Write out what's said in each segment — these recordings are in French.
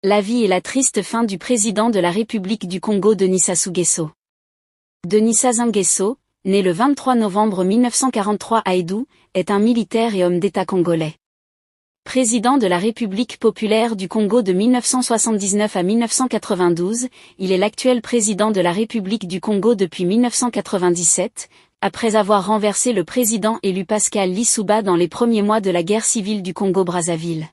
La vie et la triste fin du président de la République du Congo Denis Sassou Nguesso. Denis Sassou Nguesso, né le 23 novembre 1943 à Edou, est un militaire et homme d'État congolais. Président de la République populaire du Congo de 1979 à 1992, il est l'actuel président de la République du Congo depuis 1997, après avoir renversé le président élu Pascal Lissouba dans les premiers mois de la guerre civile du Congo-Brazzaville.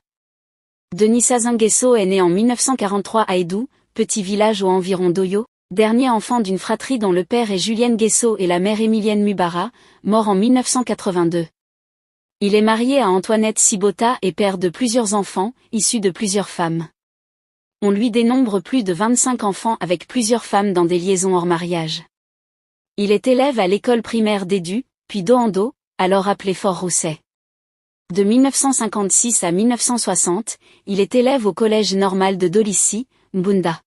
Denis Sassou Nguesso est né en 1943 à Edou, petit village aux environs d'Oyo, dernier enfant d'une fratrie dont le père est Julien Nguesso et la mère Emilienne Mubara, mort en 1982. Il est marié à Antoinette Sibota et père de plusieurs enfants, issus de plusieurs femmes. On lui dénombre plus de 25 enfants avec plusieurs femmes dans des liaisons hors mariage. Il est élève à l'école primaire d'Edu, puis d'Oando, alors appelé Fort-Rousset. De 1956 à 1960, il est élève au collège normal de Dolissi, Mbunda.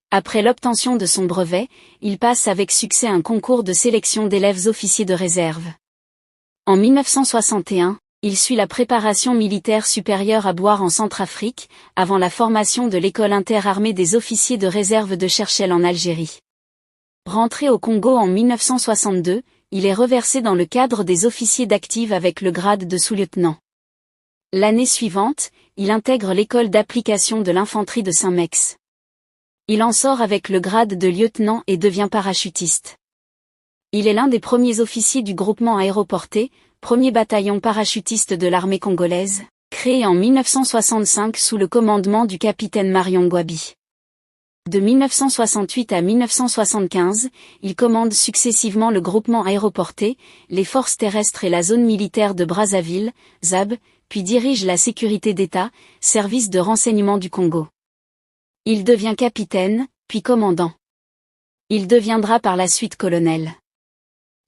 Après l'obtention de son brevet, il passe avec succès un concours de sélection d'élèves officiers de réserve. En 1961, il suit la préparation militaire supérieure à Boire en Centrafrique, avant la formation de l'école interarmée des officiers de réserve de Cherchell en Algérie. Rentré au Congo en 1962, il est reversé dans le cadre des officiers d'active avec le grade de sous-lieutenant. L'année suivante, il intègre l'école d'application de l'infanterie de Saint-Mex. Il en sort avec le grade de lieutenant et devient parachutiste. Il est l'un des premiers officiers du groupement aéroporté, premier bataillon parachutiste de l'armée congolaise, créé en 1965 sous le commandement du capitaine Marion Ngouabi. De 1968 à 1975, il commande successivement le groupement aéroporté, les forces terrestres et la zone militaire de Brazzaville, ZAB, puis dirige la sécurité d'État, service de renseignement du Congo. Il devient capitaine, puis commandant. Il deviendra par la suite colonel.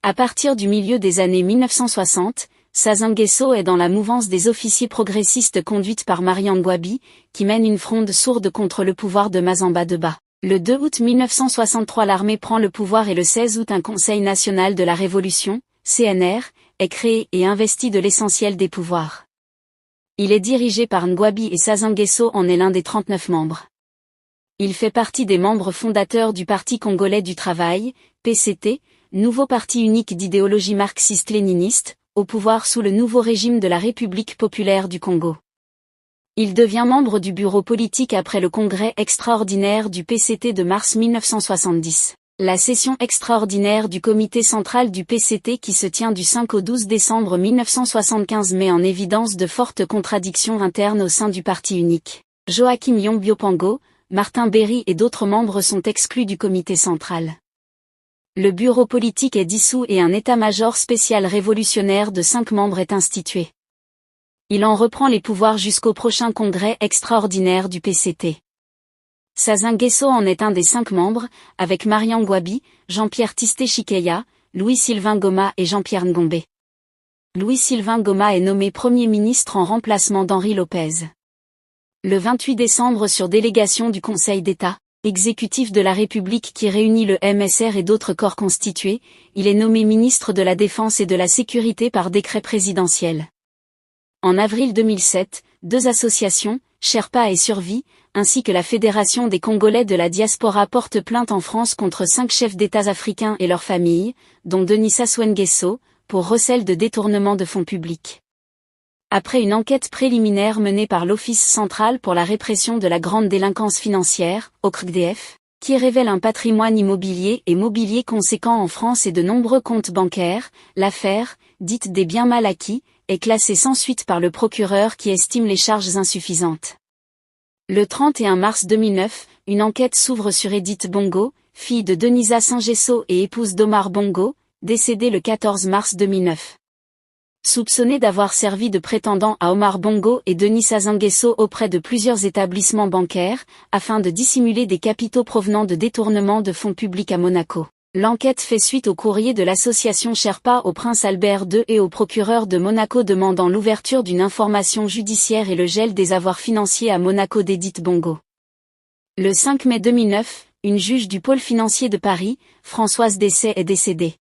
À partir du milieu des années 1960, Sassou Nguesso est dans la mouvance des officiers progressistes conduite par Marion Ngouabi, qui mène une fronde sourde contre le pouvoir de Mazamba Deba. Le 2 août 1963 l'armée prend le pouvoir et le 16 août un Conseil national de la Révolution, CNR, est créé et investi de l'essentiel des pouvoirs. Il est dirigé par Ngouabi et Sassou Nguesso en est l'un des 39 membres. Il fait partie des membres fondateurs du Parti congolais du travail, PCT, nouveau parti unique d'idéologie marxiste-léniniste, au pouvoir sous le nouveau régime de la République populaire du Congo. Il devient membre du bureau politique après le congrès extraordinaire du PCT de mars 1970. La session extraordinaire du comité central du PCT qui se tient du 5 au 12 décembre 1975 met en évidence de fortes contradictions internes au sein du parti unique. Joachim Yong-Biopango, Martin Berry et d'autres membres sont exclus du comité central. Le bureau politique est dissous et un état-major spécial révolutionnaire de 5 membres est institué. Il en reprend les pouvoirs jusqu'au prochain congrès extraordinaire du PCT. Sassou Nguesso en est un des 5 membres, avec Marion Ngouabi, Jean-Pierre Tisté-Chikeya, Louis-Sylvain Ngoma et Jean-Pierre Ngombe. Louis-Sylvain Ngoma est nommé Premier ministre en remplacement d'Henri Lopez. Le 28 décembre sur délégation du Conseil d'État, exécutif de la République qui réunit le MSR et d'autres corps constitués, il est nommé ministre de la Défense et de la Sécurité par décret présidentiel. En avril 2007, 2 associations, Sherpa et Survie, ainsi que la Fédération des Congolais de la diaspora portent plainte en France contre 5 chefs d'État africains et leurs familles, dont Denis Sassou Nguesso, pour recel de détournement de fonds publics. Après une enquête préliminaire menée par l'Office central pour la répression de la grande délinquance financière, OCRDF, qui révèle un patrimoine immobilier et mobilier conséquent en France et de nombreux comptes bancaires, l'affaire, dite des biens mal acquis, est classée sans suite par le procureur qui estime les charges insuffisantes. Le 31 mars 2009, une enquête s'ouvre sur Edith Bongo, fille de Denisa Sassou et épouse d'Omar Bongo, décédée le 14 mars 2009. Soupçonné d'avoir servi de prétendant à Omar Bongo et Denis Sassou Nguesso auprès de plusieurs établissements bancaires, afin de dissimuler des capitaux provenant de détournement de fonds publics à Monaco. L'enquête fait suite au courrier de l'association Sherpa au prince Albert II et au procureur de Monaco demandant l'ouverture d'une information judiciaire et le gel des avoirs financiers à Monaco d'Edith Bongo. Le 5 mai 2009, une juge du pôle financier de Paris, Françoise Dessay, est décédée.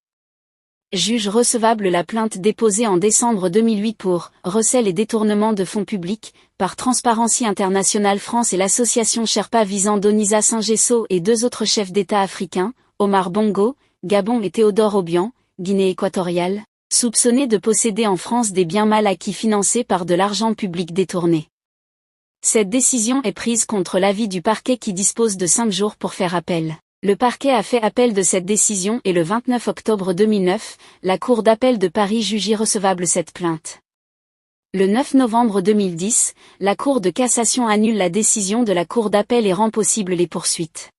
Juge recevable la plainte déposée en décembre 2008 pour recel et détournement de fonds publics par Transparency International France et l'association Sherpa visant Donisa Saint-Gesso et deux autres chefs d'État africains, Omar Bongo, Gabon et Théodore Obiang, Guinée équatoriale, soupçonnés de posséder en France des biens mal acquis financés par de l'argent public détourné. Cette décision est prise contre l'avis du parquet qui dispose de 5 jours pour faire appel. Le parquet a fait appel de cette décision et le 29 octobre 2009, la Cour d'appel de Paris jugea recevable cette plainte. Le 9 novembre 2010, la Cour de cassation annule la décision de la Cour d'appel et rend possible les poursuites.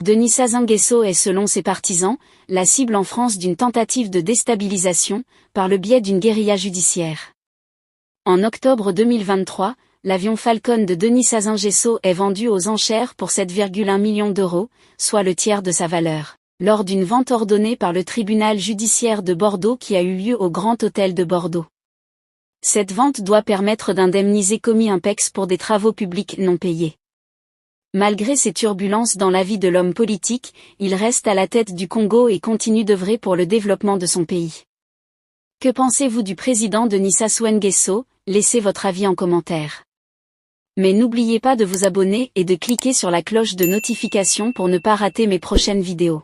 Denis Sassou Nguesso est selon ses partisans, la cible en France d'une tentative de déstabilisation, par le biais d'une guérilla judiciaire. En octobre 2023, l'avion Falcon de Denis Sassou Nguesso est vendu aux enchères pour 7,1 millions d'euros, soit le tiers de sa valeur, lors d'une vente ordonnée par le tribunal judiciaire de Bordeaux qui a eu lieu au Grand Hôtel de Bordeaux. Cette vente doit permettre d'indemniser Comi Impex pour des travaux publics non payés. Malgré ces turbulences dans la vie de l'homme politique, il reste à la tête du Congo et continue d'œuvrer pour le développement de son pays. Que pensez-vous du président Denis Sassou Nguesso? Laissez votre avis en commentaire. Mais n'oubliez pas de vous abonner et de cliquer sur la cloche de notification pour ne pas rater mes prochaines vidéos.